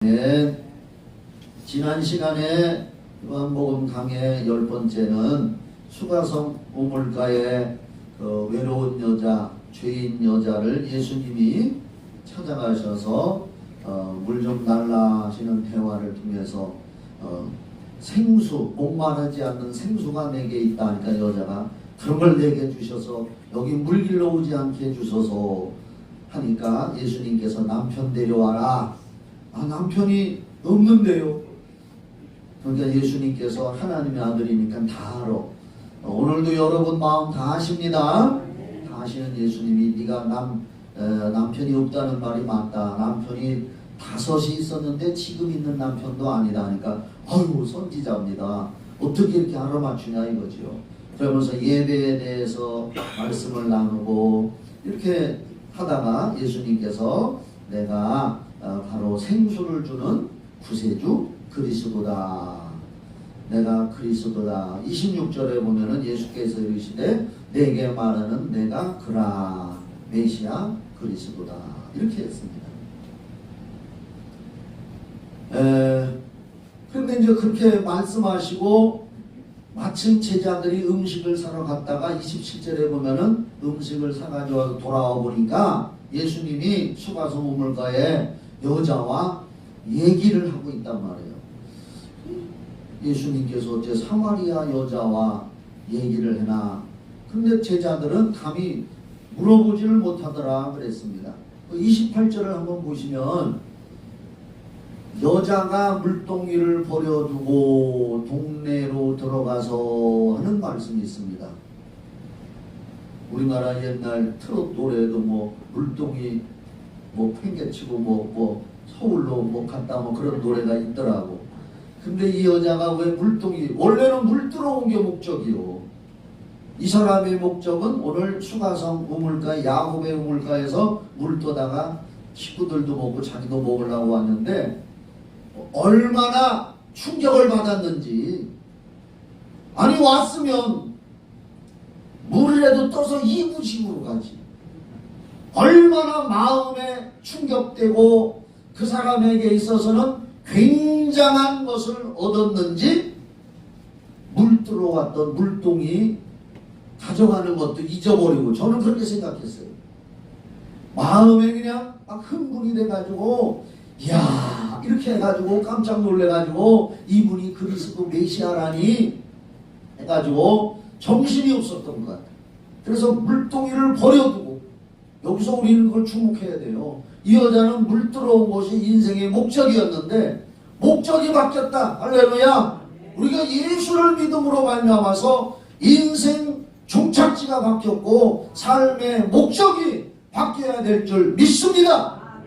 네, 지난 시간에 요한복음 강의 10번째는 수가성 우물가의 그 외로운 여자, 죄인 여자를 예수님이 찾아가셔서 물 좀 달라 하시는 대화를 통해서 생수, 목마르지 않는 생수가 내게 있다 하니까 여자가 그런 걸 내게 주셔서 여기 물 길러 오지 않게 해주소서 하니까 예수님께서 남편 데려와라. 남편이 없는데요. 그러니까 예수님께서 하나님의 아들이니까 다 알아. 오늘도 여러분 마음 다 아십니다. 다 아시는 예수님이 네가 남편이 없다는 말이 맞다. 남편이 5이 있었는데 지금 있는 남편도 아니다 하니까 아유 선지자입니다. 어떻게 이렇게 알아맞추냐 이거죠. 그러면서 예배에 대해서 말씀을 나누고 이렇게 하다가 예수님께서 내가 바로 생수를 주는 구세주 그리스도다. 내가 그리스도다. 26절에 보면은 예수께서 이르시되 내게 말하는 내가 그라 메시아 그리스도다. 이렇게 했습니다. 그런데 이제 그렇게 말씀하시고 마침 제자들이 음식을 사러 갔다가 27절에 보면은 음식을 사가지고 돌아와 보니까 예수님이 수가성 우물가에 여자와 얘기를 하고 있단 말이에요. 예수님께서 어째 사마리아 여자와 얘기를 해나. 근데 제자들은 감히 물어보지를 못하더라 그랬습니다. 28절을 한번 보시면 여자가 물동이를 버려두고 동네로 들어가서 하는 말씀이 있습니다. 우리나라 옛날 트롯 노래도 뭐 물동이 뭐 팽개치고 서울로 갔다 그런 노래가 있더라고. 근데 이 여자가 왜 물동이, 원래는 물 들어온 게 목적이요. 이 사람의 목적은 오늘 수가성 우물가 야곱의 우물가에서 물 떠다가 식구들도 먹고 자기도 먹으려고 왔는데 얼마나 충격을 받았는지. 아니 왔으면 물이라도 떠서 이부식으로 가지. 얼마나 마음에 충격되고 그 사람에게 있어서는 굉장한 것을 얻었는지 물 들어왔던 물동이 가져가는 것도 잊어버리고, 저는 그렇게 생각했어요. 마음에 그냥 막 흥분이 돼가지고 이야 이렇게 해가지고 깜짝 놀래가지고 이분이 그리스도 메시아라니 해가지고 정신이 없었던 것 같아요. 그래서 물동이를 버려두고, 여기서 우리는 그걸 주목해야 돼요. 이 여자는 물 들어온 것이 인생의 목적이었는데 목적이 바뀌었다. 할렐루야. 우리가 예수를 믿음으로 말미암아서 인생 종착지가 바뀌었고 삶의 목적이 바뀌어야 될 줄 믿습니다.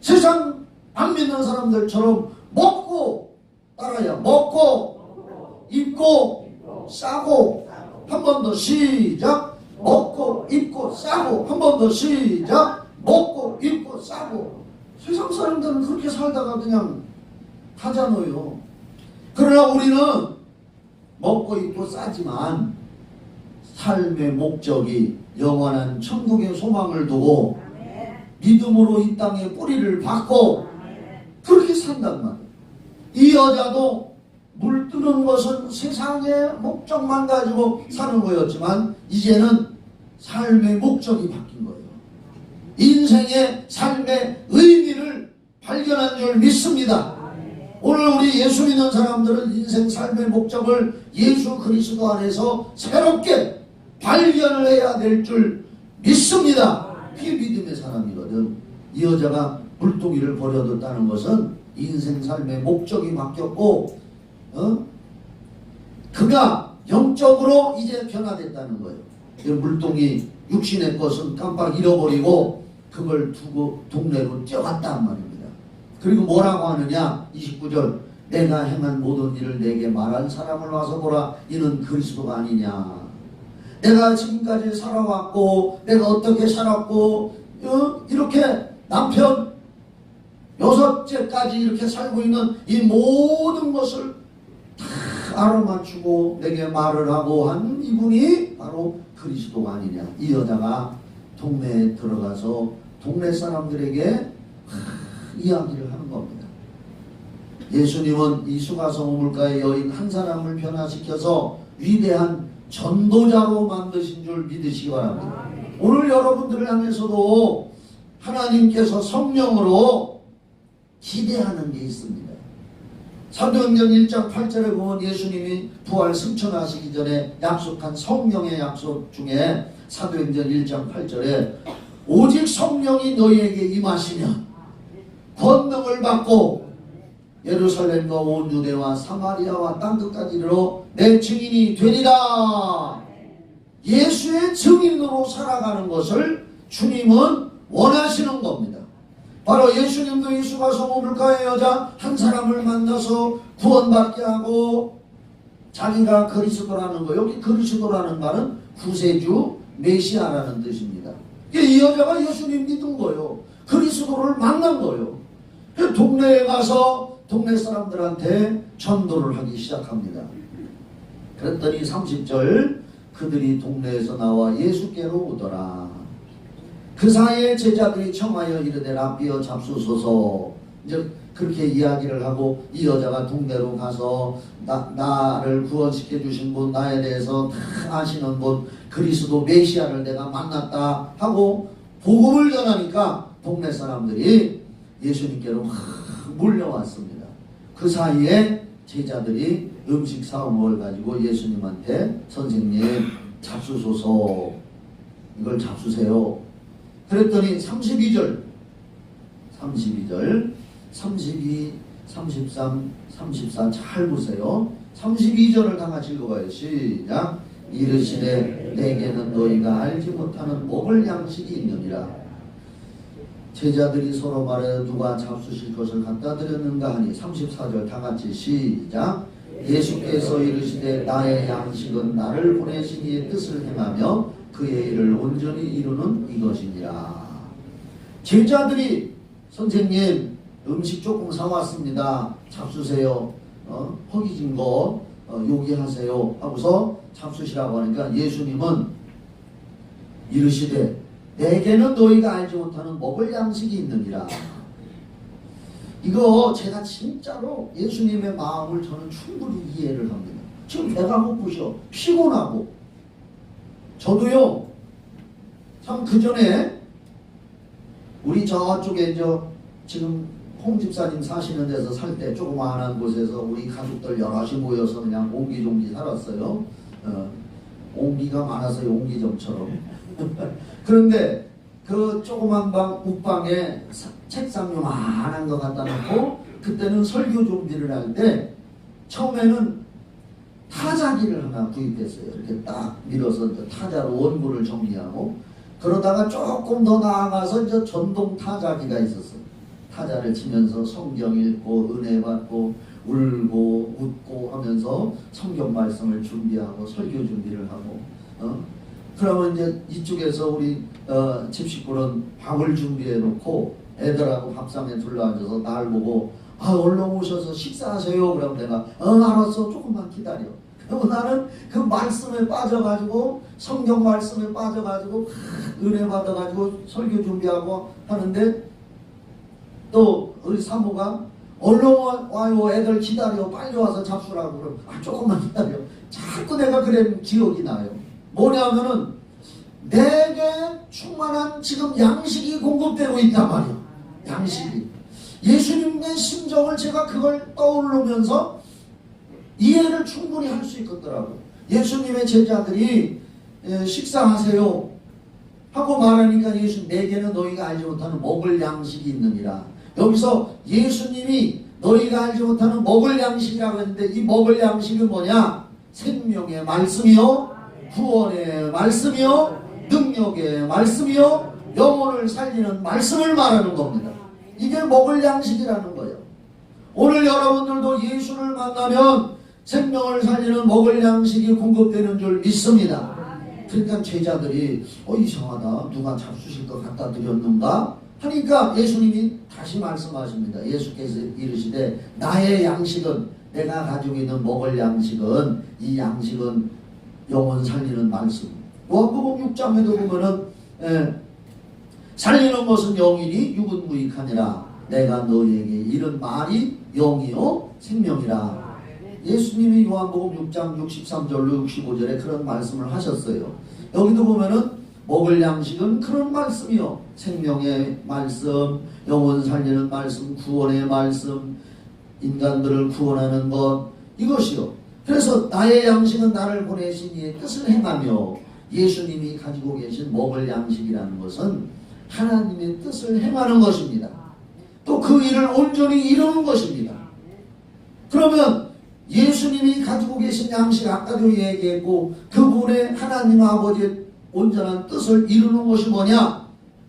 세상 안 믿는 사람들처럼 먹고 따라야 먹고 입고 싸고. 한 번 더 시작. 먹고 입고 싸고. 한 번 더 시작. 먹고 입고 싸고. 세상 사람들은 그렇게 살다가 그냥 하잖아요. 그러나 우리는 먹고 입고 싸지만 삶의 목적이 영원한 천국의 소망을 두고 믿음으로 이 땅에 뿌리를 박고 그렇게 산단 말이에요. 이 여자도 물 뜨는 것은 세상의 목적만 가지고 사는 거였지만 이제는 삶의 목적이 바뀐 거예요. 인생의 삶의 의미를 발견한 줄 믿습니다. 오늘 우리 예수 믿는 사람들은 인생 삶의 목적을 예수 그리스도 안에서 새롭게 발견을 해야 될 줄 믿습니다. 그게 믿음의 사람이거든. 이 여자가 물동이를 버려뒀다는 것은 인생 삶의 목적이 바뀌었고 그가 영적으로 이제 변화됐다는 거예요. 물동이 육신의 것은 깜빡 잃어버리고 그걸 두고 동네로 뛰어갔단 말입니다. 그리고 뭐라고 하느냐. 29절 내가 행한 모든 일을 내게 말한 사람을 와서 보라. 이는 그리스도가 아니냐. 내가 지금까지 살아왔고 내가 어떻게 살았고 이렇게 남편 6째까지 이렇게 살고 있는 이 모든 것을 다 알아맞추고 내게 말을 하고 한 이분이 바로 그리스도가 아니냐. 이 여자가 동네에 들어가서 동네 사람들에게 이야기를 하는 겁니다. 예수님은 이 수가성 우물가의 여인 한 사람을 변화시켜서 위대한 전도자로 만드신 줄 믿으시기 바랍니다. 오늘 여러분들을 향해서도 하나님께서 성령으로 기대하는 게 있습니다. 사도행전 1장 8절에 보면 예수님이 부활 승천하시기 전에 약속한 성령의 약속 중에 사도행전 1장 8절에 오직 성령이 너희에게 임하시면 권능을 받고 예루살렘과 온 유대와 사마리아와 땅끝까지 이르러 내 증인이 되리라. 예수의 증인으로 살아가는 것을 주님은 원하시는 겁니다. 바로 예수님도 이 수가성 우물가의 여자 한 사람을 만나서 구원받게 하고 자기가 그리스도라는 거, 여기 그리스도라는 말은 구세주 메시아라는 뜻입니다. 이 여자가 예수님 믿은 거예요. 그리스도를 만난 거예요. 동네에 가서 동네 사람들한테 전도를 하기 시작합니다. 그랬더니 30절 그들이 동네에서 나와 예수께로 오더라. 그 사이에 제자들이 청하여 이르되 랍비여 잡수소서. 이제 그렇게 이야기를 하고 이 여자가 동네로 가서 나를 구원시켜 주신 분, 나에 대해서 다 아시는 분, 그리스도 메시아를 내가 만났다 하고 복음을 전하니까 동네 사람들이 예수님께로 몰려왔습니다. 그 사이에 제자들이 음식 사온 걸 가지고 예수님한테 선생님 잡수소서, 이걸 잡수세요. 그랬더니 32절 32, 33, 34 잘 보세요. 32절을 다 같이 읽어봐요. 시작. 이르시되 내게는 너희가 알지 못하는 먹을 양식이 있느니라. 제자들이 서로 말하여 누가 잡수실 것을 갖다 드렸는가 하니 34절 다 같이 시작. 예수께서 이르시되 나의 양식은 나를 보내신 이의 뜻을 행하며 그의 일을 온전히 이루는 이것이니라. 제자들이 선생님 음식 조금 사왔습니다. 잡수세요. 허기진 거 요기하세요 하고서 잡수시라고 하니까 예수님은 이르시되 내게는 너희가 알지 못하는 먹을 양식이 있느니라. 이거 제가 진짜로 예수님의 마음을 저는 충분히 이해를 합니다. 지금 배가 고프셔. 피곤하고. 저도요. 참 그전에 우리 저쪽에 지금 홍 집사님 사시는 데서 살 때 조그마한 곳에서 우리 가족들 여럿이 모여서 그냥 옹기종기 살았어요. 옹기가 많아서 옹기점처럼. 그런데 그 조그만 방 웃방에 책상 요만한 거 갖다 놓고 그때는 설교 준비를 할 때 처음에는 타자기를 하나 구입했어요. 이렇게 딱 밀어서 타자로 원고를 정리하고, 그러다가 조금 더 나아가서 이제 전동 타자기가 있었어요. 타자를 치면서 성경 읽고 은혜 받고 울고 웃고 하면서 성경 말씀을 준비하고 설교 준비를 하고, 그러면 이제 이쪽에서 우리 집식구는 밥을 준비해 놓고 애들하고 밥상에 둘러앉아서 날 보고 얼른 오셔서 식사하세요. 그러면 내가 알았어, 조금만 기다려. 그리고 나는 그 말씀에 빠져가지고 성경 말씀에 빠져가지고 은혜 받아가지고 설교 준비하고 하는데, 또 우리 사모가 얼른 와요, 애들 기다려, 빨리 와서 잡수라고. 그러면 조금만 기다려. 자꾸 내가 그런 기억이 나요. 뭐냐면은 내게 충만한 지금 양식이 공급되고 있단 말이에요. 양식이. 예수님의 심정을 제가 그걸 떠오르면서 이해를 충분히 할 수 있겠더라고요. 예수님의 제자들이 식사하세요 하고 말하니까 예수 내게는 너희가 알지 못하는 먹을 양식이 있느니라. 여기서 예수님이 너희가 알지 못하는 먹을 양식이라고 했는데, 이 먹을 양식은 뭐냐? 생명의 말씀이요, 구원의 말씀이요, 능력의 말씀이요, 영혼을 살리는 말씀을 말하는 겁니다. 이게 먹을 양식이라는 거예요. 오늘 여러분들도 예수를 만나면 생명을 살리는 먹을 양식이 공급되는 줄 믿습니다. 그러니까 제자들이 이상하다, 누가 잡수실 것 갖다 드렸는가 하니까 예수님이 다시 말씀하십니다. 예수께서 이르시되 나의 양식은, 내가 가지고 있는 먹을 양식은, 이 양식은 영혼 살리는 말씀. 요한복음 6장에도 보면은 살리는 것은 영이니 육은 무익하니라. 내가 너희에게 이런 말이 영이요 생명이라. 예수님이 요한복음 6장 63절로 65절에 그런 말씀을 하셨어요. 여기도 보면은 먹을 양식은 그런 말씀이요, 생명의 말씀, 영혼 살리는 말씀, 구원의 말씀, 인간들을 구원하는 것, 이것이요. 그래서 나의 양식은 나를 보내신 이의 뜻을 행하며, 예수님이 가지고 계신 먹을 양식이라는 것은 하나님의 뜻을 행하는 것입니다. 또 그 일을 온전히 이루는 것입니다. 그러면 예수님이 가지고 계신 양식, 아까도 얘기했고, 그분의 하나님 아버지의 온전한 뜻을 이루는 것이 뭐냐?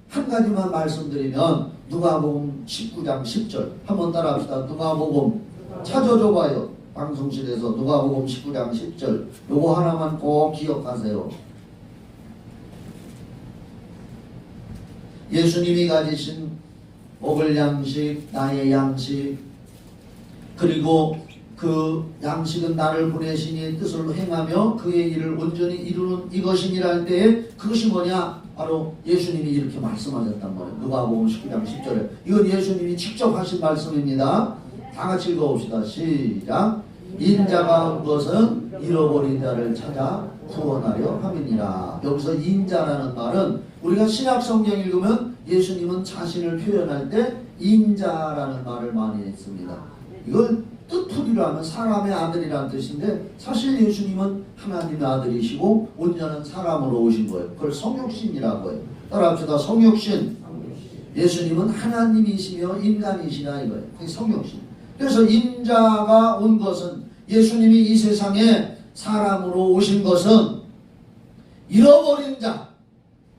한 가지만 말씀드리면 누가복음 19장 10절 한번 따라합시다. 누가복음 찾아줘봐요. 방송실에서 누가복음 19장 10절 요거 하나만 꼭 기억하세요. 예수님이 가지신 먹을 양식, 나의 양식, 그리고 그 양식은 나를 보내신 이의 뜻을 행하며 그의 일을 온전히 이루는 이것이니라 할 때에 그것이 뭐냐? 바로 예수님이 이렇게 말씀하셨단 말이에요. 누가복음 19장 10절에. 이건 예수님이 직접 하신 말씀입니다. 다 같이 읽어봅시다. 시작. 인자가 온 것은 잃어버린 자를 찾아 구원하려 함이니라. 여기서 인자라는 말은 우리가 신약 성경 읽으면 예수님은 자신을 표현할 때 인자라는 말을 많이 했습니다. 이걸 뜻풀이로 하면 사람의 아들이라는 뜻인데, 사실 예수님은 하나님의 아들이시고 온전한 사람으로 오신 거예요. 그걸 성육신이라고 해요. 따라합시다. 성육신. 예수님은 하나님이시며 인간이시라 이거예요. 그게 성육신. 그래서 인자가 온 것은, 예수님이 이 세상에 사람으로 오신 것은 잃어버린 자,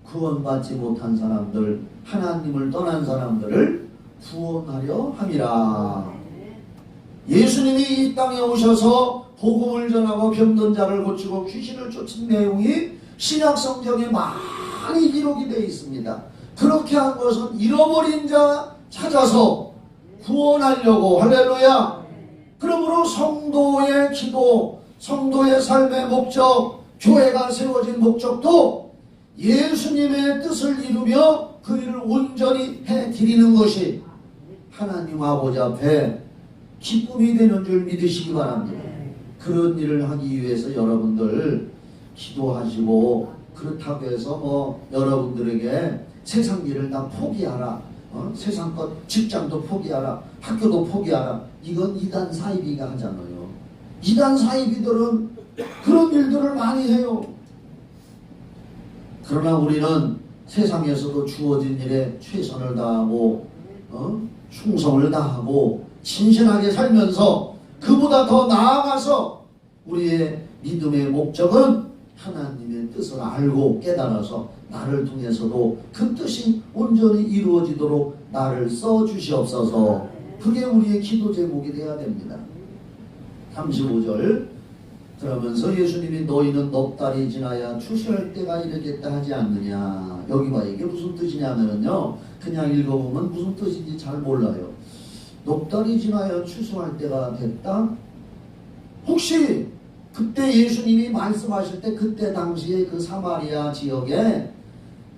구원받지 못한 사람들, 하나님을 떠난 사람들을 구원하려 함이라. 예수님이 이 땅에 오셔서 복음을 전하고 병든 자를 고치고 귀신을 쫓은 내용이 신약 성경에 많이 기록이 되어 있습니다. 그렇게 한 것은 잃어버린 자 찾아서 구원하려고. 할렐루야. 그러므로 성도의 기도, 성도의 삶의 목적, 교회가 세워진 목적도 예수님의 뜻을 이루며 그 일을 온전히 해드리는 것이 하나님 아버지 앞에 기쁨이 되는 줄 믿으시기 바랍니다. 그런 일을 하기 위해서 여러분들 기도하시고, 그렇다고 해서 여러분들에게 세상 일을 다 포기하라, 세상 것, 직장도 포기하라, 학교도 포기하라, 이건 이단 사이비가 하잖아요. 이단 사이비들은 그런 일들을 많이 해요. 그러나 우리는 세상에서도 주어진 일에 최선을 다하고 충성을 다하고 신실하게 살면서, 그보다 더 나아가서 우리의 믿음의 목적은 하나님의 뜻을 알고 깨달아서 나를 통해서도 그 뜻이 온전히 이루어지도록 나를 써주시옵소서. 그게 우리의 기도 제목이 되어야 됩니다. 35절 그러면서 예수님이 너희는 넉 달이 지나야 추수할 때가 이르겠다 하지 않느냐. 여기 봐, 이게 무슨 뜻이냐면요, 그냥 읽어보면 무슨 뜻인지 잘 몰라요. 넉 달이 지나야 추수할 때가 됐다? 혹시 그때 예수님이 말씀하실 때 그때 당시에 그 사마리아 지역에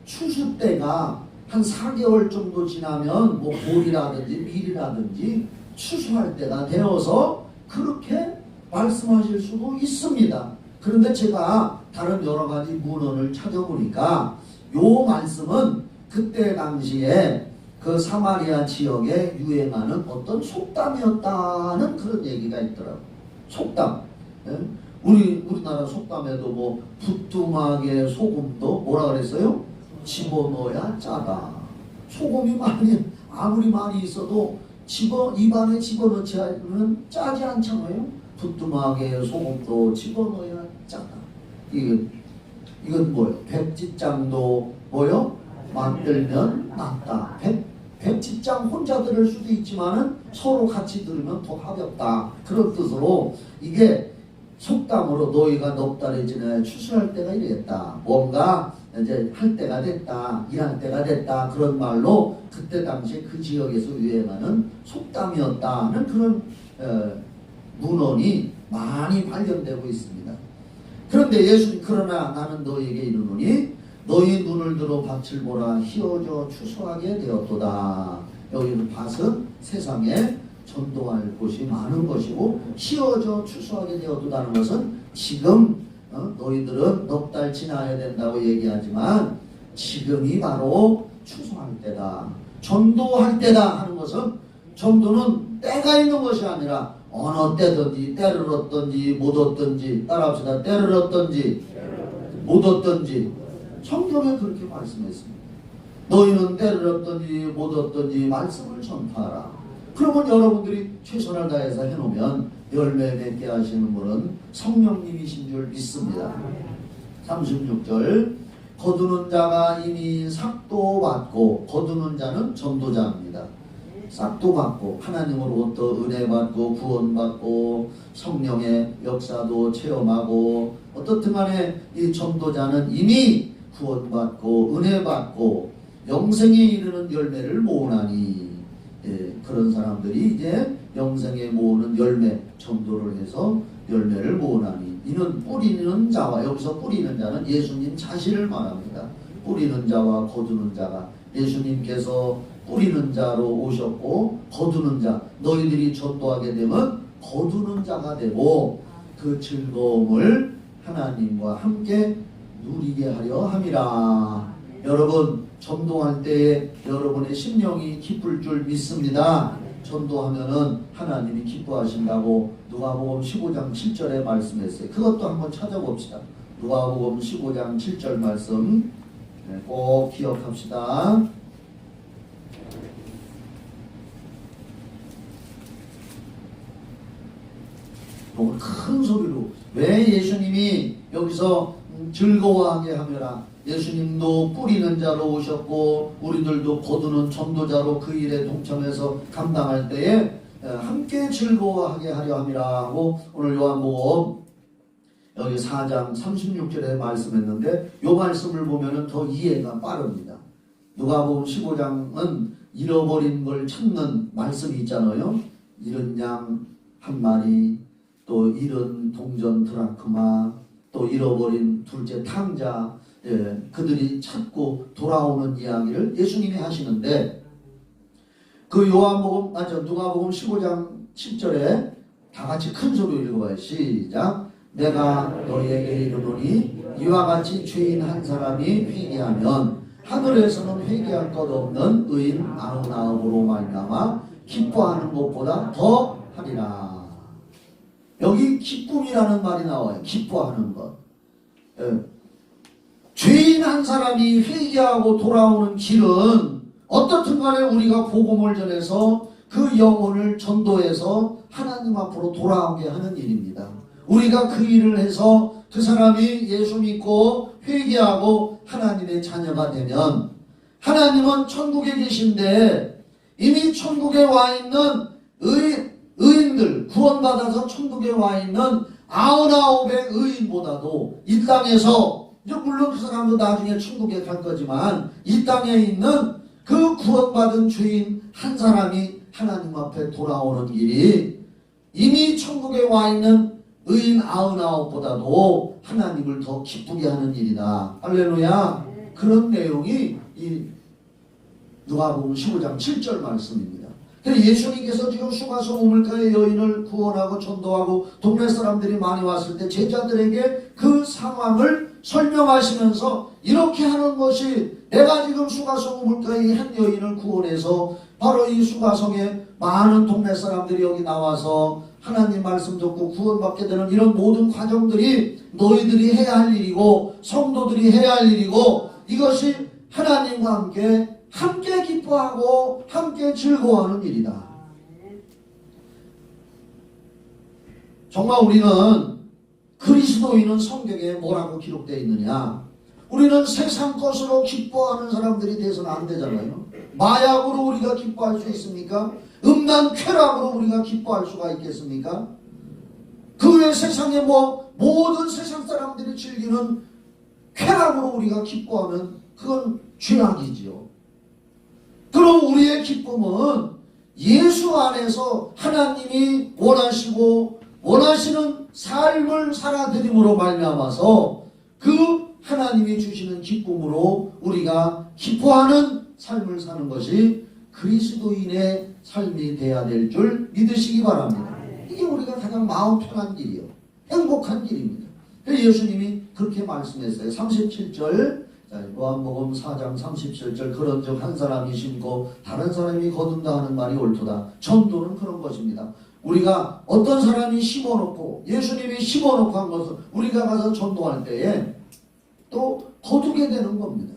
추수 때가 한 4개월 정도 지나면 볼이라든지 밀이라든지 추수할 때가 되어서 그렇게 말씀하실 수도 있습니다. 그런데 제가 다른 여러 가지 문헌을 찾아보니까 요 말씀은 그때 당시에 그 사마리아 지역에 유행하는 어떤 속담이었다는 그런 얘기가 있더라고요. 속담. 예? 우리나라 속담에도 부뚜막에 소금도 뭐라 그랬어요? 집어넣어야 짜다. 소금이 아무리 많이 있어도 입안에 집어넣지 않으면 짜지 않잖아요. 부뚜막에 소금도 집어넣어야 짜다. 이건 뭐예요? 백지장도 뭐요? 만들면 낫다. 백지장 혼자 들을 수도 있지만은 서로 같이 들으면 더 가볍다. 그런 뜻으로 이게 속담으로 너희가 넉 달이 지나야 추수할 때가 이르겠다. 뭔가 이제 할 때가 됐다. 일할 때가 됐다. 그런 말로 그때 당시에 그 지역에서 유행하는 속담이었다는 그런 문헌이 많이 발견되고 있습니다. 그런데 예수님, 그러나 나는 너희에게 이르노니 너희 눈을 들어 밭을 보라. 희어져 추수하게 되었도다. 여기는 밭은 세상에 전도할 곳이 많은 것이고 씌어져 추수하게 되었다는 것은 지금 너희들은 넉 달 지나야 된다고 얘기하지만 지금이 바로 추수할 때다, 전도할 때다 하는 것은 전도는 때가 있는 것이 아니라 어느 때든지 때를 얻든지 못 얻든지, 따라합시다. 때를 얻든지 못 얻든지 성경에 그렇게 말씀했습니다. 너희는 때를 얻든지 못 얻든지 말씀을 전파하라. 그러면 여러분들이 최선을 다해서 해놓으면 열매 맺게 하시는 분은 성령님이신 줄 믿습니다. 36절 거두는 자가 이미 삭도 받고, 거두는 자는 전도자입니다. 싹도 받고 하나님으로부터 은혜 받고 구원 받고 성령의 역사도 체험하고 어떻든 간에 이 전도자는 이미 구원 받고 은혜 받고 영생에 이르는 열매를 모으나니, 그런 사람들이 이제 영생에 모으는 열매, 전도를 해서 열매를 모으나니, 이는 뿌리는 자와, 여기서 뿌리는 자는 예수님 자신을 말합니다. 뿌리는 자와 거두는 자가, 예수님께서 뿌리는 자로 오셨고 거두는 자, 너희들이 전도하게 되면 거두는 자가 되고 그 즐거움을 하나님과 함께 누리게 하려 함이라. 여러분, 전도할 때에 여러분의 심령이 기쁠 줄 믿습니다. 전도하면은 하나님이 기뻐하신다고 누가복음 15장 7절에 말씀했어요. 그것도 한번 찾아봅시다. 누가복음 15장 7절 말씀 꼭 기억합시다. 큰 소리로, 왜 예수님이 여기서 즐거워하게 하며라. 예수님도 뿌리는 자로 오셨고 우리들도 거두는 전도자로 그 일에 동참해서 감당할 때에 함께 즐거워하게 하려 함이라 하고, 오늘 요한복음 여기 4장 36절에 말씀했는데 이 말씀을 보면은 더 이해가 빠릅니다. 누가복음 15장은 잃어버린 걸 찾는 말씀이 있잖아요. 잃은 양 한 마리, 또 잃은 동전 드라크마, 또 잃어버린 둘째 탕자, 그들이 찾고 돌아오는 이야기를 예수님이 하시는데, 그 누가복음 15장 10절에 다 같이 큰 소리로 읽어봐요. 시작. 내가 너희에게 이르노니 이와 같이 죄인 한 사람이 회개하면 하늘에서는 회개할 것 없는 의인 99으로 말미암아 기뻐하는 것보다 더 하리라. 여기 기쁨이라는 말이 나와요. 기뻐하는 것. 죄인 한 사람이 회개하고 돌아오는 길은 어떻든 간에 우리가 복음을 전해서 그 영혼을 전도해서 하나님 앞으로 돌아오게 하는 일입니다. 우리가 그 일을 해서 그 사람이 예수 믿고 회개하고 하나님의 자녀가 되면, 하나님은 천국에 계신데 이미 천국에 와 있는 의인들, 구원받아서 천국에 와 있는 99의 의인보다도 이 땅에서, 물론 그 사람도 나중에 천국에 갈 거지만 이 땅에 있는 그 구원받은 죄인 한 사람이 하나님 앞에 돌아오는 길이 이미 천국에 와 있는 의인 99보다도 하나님을 더 기쁘게 하는 일이다. 할렐루야. 그런 내용이 이 누가복음 15장 7절 말씀입니다. 예수님께서 지금 수가성 우물가의 여인을 구원하고 전도하고 동네 사람들이 많이 왔을 때 제자들에게 그 상황을 설명하시면서 이렇게 하는 것이, 내가 지금 수가성 우물가의 한 여인을 구원해서 바로 이 수가성에 많은 동네 사람들이 여기 나와서 하나님 말씀 듣고 구원받게 되는 이런 모든 과정들이 너희들이 해야 할 일이고 성도들이 해야 할 일이고, 이것이 하나님과 함께 기뻐하고 함께 즐거워하는 일이다. 정말 우리는, 그리스도인은 성경에 뭐라고 기록되어 있느냐? 우리는 세상 것으로 기뻐하는 사람들이 돼서는 안 되잖아요. 마약으로 우리가 기뻐할 수 있습니까? 음란 쾌락으로 우리가 기뻐할 수가 있겠습니까? 그 외 세상에 모든 세상 사람들이 즐기는 쾌락으로 우리가 기뻐하면 그건 죄악이지요. 그럼 우리의 기쁨은 예수 안에서 하나님이 원하시고 원하시는 삶을 살아드림으로 말미암아서 그 하나님이 주시는 기쁨으로 우리가 기뻐하는 삶을 사는 것이 그리스도인의 삶이 돼야 될 줄 믿으시기 바랍니다. 이게 우리가 가장 마음 편한 길이요, 행복한 길입니다. 그래서 예수님이 그렇게 말씀했어요. 37절, 요한복음 4장 37절, 그런즉 한 사람이 심고 다른 사람이 거둔다 하는 말이 옳도다. 전도는 그런 것입니다. 우리가 어떤 사람이 심어놓고, 예수님이 심어놓고 한 것을 우리가 가서 전도할 때에 또 거두게 되는 겁니다.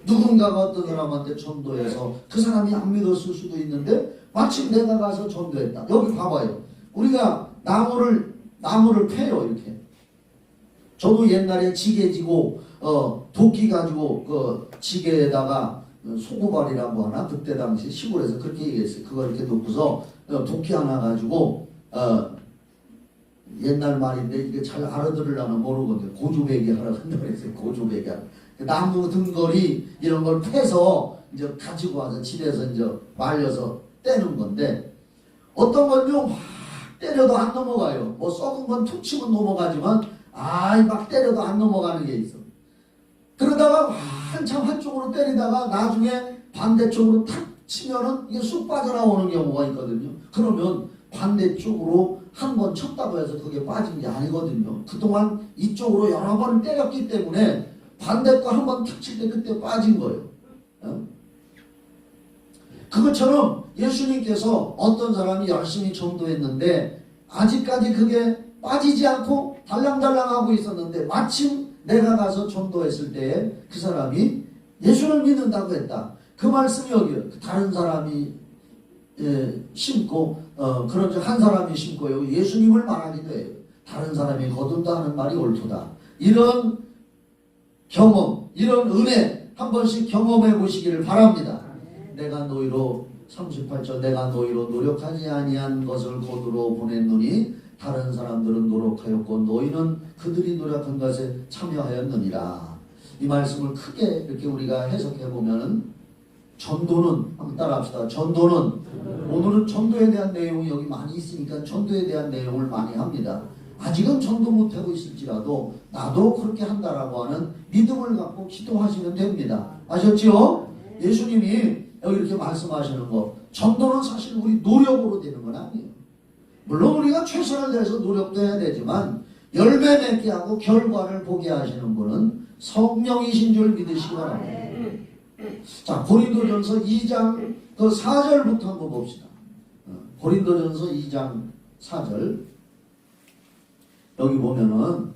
누군가가 어떤 사람한테 전도해서 그 사람이 안 믿었을 수도 있는데 마침 내가 가서 전도했다. 여기 봐봐요. 우리가 나무를 패요, 이렇게. 저도 옛날에 지게 지고 도끼 가지고 그 지게에다가 소고발이라고 하나, 그때 당시 시골에서 그렇게 얘기했어요. 그걸 이렇게 놓고서 도끼 하나 가지고 옛날 말인데 이게 잘 알아들으려면 모르거든요. 고조배기 하라 한다고 했어요. 고조배기 하라. 나무 등거리 이런 걸 패서 이제 가지고 와서 집에서 이제 말려서 떼는 건데, 어떤 건요 막 때려도 안 넘어가요. 뭐 썩은 건 툭 치면 넘어가지만 막 때려도 안 넘어가는 게 있어. 그러다가 한참 한쪽으로 때리다가 나중에 반대쪽으로 탁 치면은 이게 쑥 빠져나오는 경우가 있거든요. 그러면 반대쪽으로 한 번 쳤다고 해서 그게 빠진 게 아니거든요. 그동안 이쪽으로 여러 번을 때렸기 때문에 반대 거 한 번 탁 칠 때 그때 빠진 거예요. 그것처럼 예수님께서 어떤 사람이 열심히 전도했는데 아직까지 그게 빠지지 않고 달랑달랑하고 있었는데, 마침 내가 가서 전도했을 때에 그 사람이 예수를 믿는다고 했다. 그 말씀이 여기요. 다른 사람이 심고 그런즉 한 사람이 심고요. 예수님을 말하기도 해요. 다른 사람이 거둔다 하는 말이 옳도다. 이런 경험, 이런 은혜 한 번씩 경험해 보시기를 바랍니다. 내가 너희로 38절, 내가 너희로 노력하지 아니한 것을 거두러 보냈노니 다른 사람들은 노력하였고 너희는 그들이 노력한 것에 참여하였느니라. 이 말씀을 크게 이렇게 우리가 해석해 보면은, 전도는, 한번 따라합시다. 전도는, 오늘은 전도에 대한 내용이 여기 많이 있으니까 전도에 대한 내용을 많이 합니다. 아직은 전도 못하고 있을지라도 나도 그렇게 한다라고 하는 믿음을 갖고 기도하시면 됩니다. 아셨죠? 예수님이 여기 이렇게 말씀하시는 거, 전도는 사실 우리 노력으로 되는 건 아니에요. 물론 우리가 최선을 다해서 노력도 해야 되지만 열매 맺게 하고 결과를 보게 하시는 분은 성령이신 줄 믿으시기 바랍니다. 자, 고린도전서 2장 4절부터 한번 봅시다. 고린도전서 2장 4절. 여기 보면은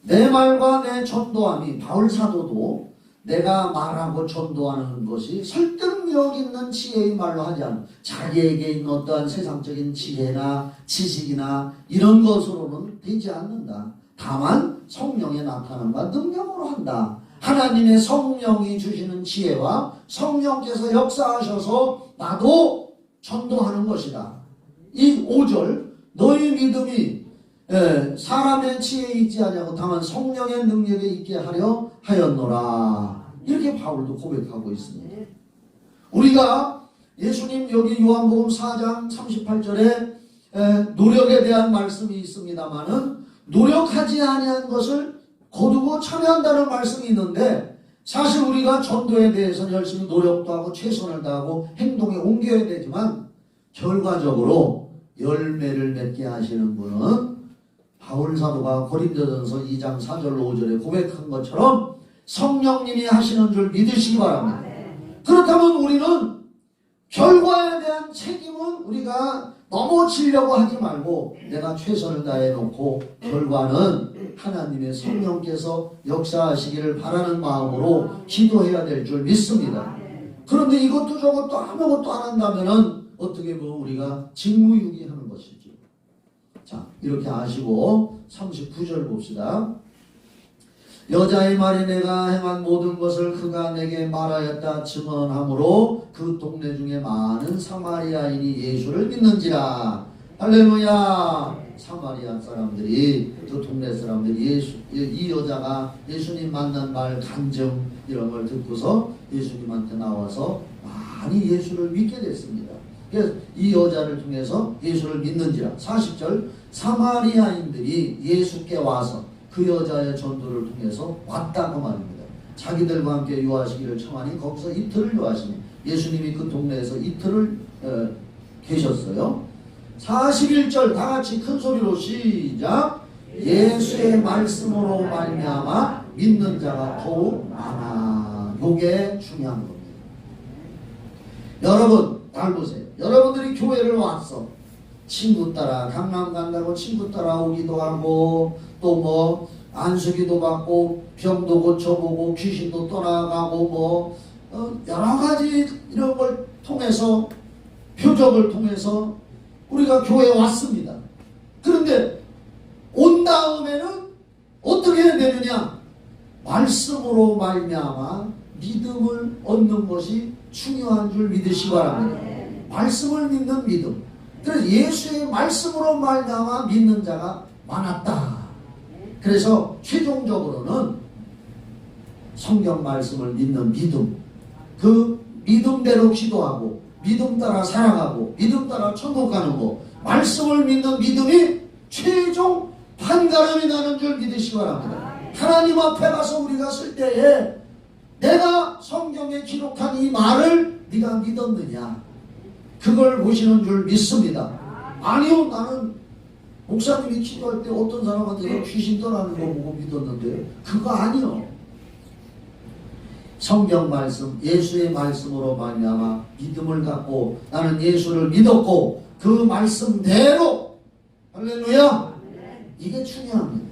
내 말과 내 전도함이, 바울 사도도 내가 말하고 전도하는 것이 설득력 있는 지혜의 말로 하지 않아. 자기에게 있는 어떠한 세상적인 지혜나 지식이나 이런 것으로는 되지 않는다. 다만 성령의 나타남과 능력으로 한다. 하나님의 성령이 주시는 지혜와 성령께서 역사하셔서 나도 전도하는 것이다. 이 5절, 너희 믿음이 사람의 지혜에 있지 아니하고 다만 성령의 능력에 있게 하려 하였노라. 이렇게 바울도 고백하고 있습니다. 우리가 예수님 여기 요한복음 4장 38절에 노력에 대한 말씀이 있습니다마는, 노력하지 아니한 것을 거두고 참여한다는 말씀이 있는데, 사실 우리가 전도에 대해서는 열심히 노력도 하고 최선을 다하고 행동에 옮겨야 되지만 결과적으로 열매를 맺게 하시는 분은 바울 사도가 고린도전서 2장 4절로 5절에 고백한 것처럼 성령님이 하시는 줄 믿으시기 바랍니다. 그렇다면 우리는 결과에 대한 책임은 우리가 넘어지려고 하지 말고 내가 최선을 다해 놓고 결과는 하나님의 성령께서 역사하시기를 바라는 마음으로 기도해야 될 줄 믿습니다. 그런데 이것도 저것도 아무것도 안 한다면은 어떻게 보면 우리가 직무유기하는 것이죠. 자, 이렇게 아시고 39절 봅시다. 여자의 말이 내가 행한 모든 것을 그가 내게 말하였다 증언하므로 그 동네 중에 많은 사마리아인이 예수를 믿는지라. 할렐루야. 사마리아 사람들이, 그 동네 사람들이 이 여자가 예수님 만난 말 간증 이런 걸 듣고서 예수님한테 나와서 많이 예수를 믿게 됐습니다. 그래서 이 여자를 통해서 예수를 믿는지라. 40절, 사마리아인들이 예수께 와서 그 여자의 전도를 통해서 왔다고 말입니다. 자기들과 함께 유하시기를 청하니 거기서 이틀을 유하시니 예수님이 그 동네에서 이틀을 계셨어요. 41절 다 같이 큰 소리로 시작. 예수의 말씀으로 말미암아 믿는 자가 더욱 많아. 요게 중요한 겁니다. 여러분 잘 보세요. 여러분들이 교회를 왔어. 친구 따라 강남 간다고 친구 따라 오기도 하고 또 뭐 안수기도 받고 병도 고쳐보고 귀신도 떠나가고 뭐 여러 가지 이런 걸 통해서 표적을 통해서 우리가 교회에 왔습니다. 그런데 온 다음에는 어떻게 해야 되느냐? 말씀으로 말미암아 믿음을 얻는 것이 중요한 줄 믿으시기 바랍니다. 말씀을 믿는 믿음. 그래서 예수의 말씀으로 말미암아 믿는 자가 많았다. 그래서 최종적으로는 성경 말씀을 믿는 믿음, 그 믿음대로 기도하고 믿음 따라 살아가고 믿음 따라 천국 가는 거, 말씀을 믿는 믿음이 최종 판가름이 나는 줄 믿으시기 바랍니다. 하나님 앞에 가서 우리가 쓸 때에 내가 성경에 기록한 이 말을 네가 믿었느냐, 그걸 보시는 줄 믿습니다. 아니요, 나는 목사님이 기도할 때 어떤 사람한테 귀신 떠나는 거 보고 믿었는데 그거 아니요. 성경 말씀, 예수의 말씀으로 말미암아 믿음을 갖고 나는 예수를 믿었고 그 말씀대로, 할렐루야, 이게 중요합니다.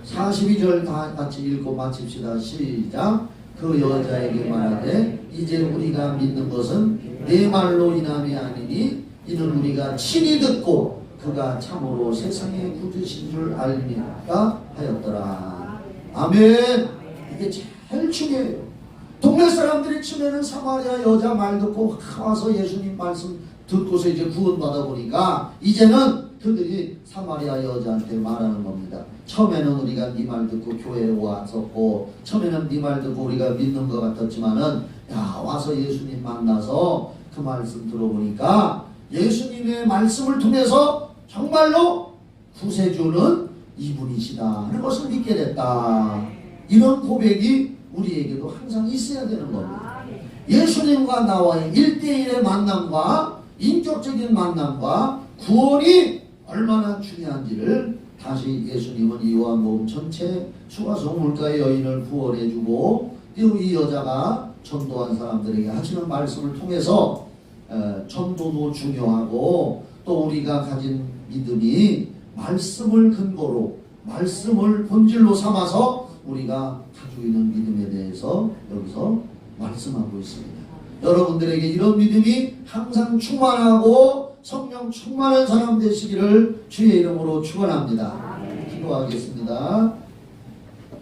42절 다 같이 읽고 마칩시다. 시작. 그 여자에게 말하되 이제 우리가 믿는 것은 내 말로 인함이 아니니 이는 우리가 친히 듣고 그가 참으로 세상의 구주신 줄 알미까 하였더라. 아멘. 이게 제일 중요해요. 동네 사람들이 처음에는 사마리아 여자 말 듣고 와서 예수님 말씀 듣고서 이제 구원받아 보니까 이제는 그들이 사마리아 여자한테 말하는 겁니다. 처음에는 우리가 네 말 듣고 교회에 왔었고 처음에는 네 말 듣고 우리가 믿는 것 같았지만은 야, 와서 예수님 만나서 그 말씀 들어보니까 예수님의 말씀을 통해서 정말로 구세주는 이분이시다 하는 것을 믿게 됐다. 이런 고백이 우리에게도 항상 있어야 되는 겁니다. 예수님과 나와의 1대1의 만남과 인격적인 만남과 구원이 얼마나 중요한지를 다시 예수님은 이 요한복음 전체 수가성 물가의 여인을 구원해주고 이 여자가 전도한 사람들에게 하시는 말씀을 통해서 전도도 중요하고 또 우리가 가진 믿음이 말씀을 근거로 말씀을 본질로 삼아서 우리가 가지고 있는 믿음에 대해서 여기서 말씀하고 있습니다. 여러분들에게 이런 믿음이 항상 충만하고 성령 충만한 사람 되시기를 주의 이름으로 축원합니다. 기도하겠습니다.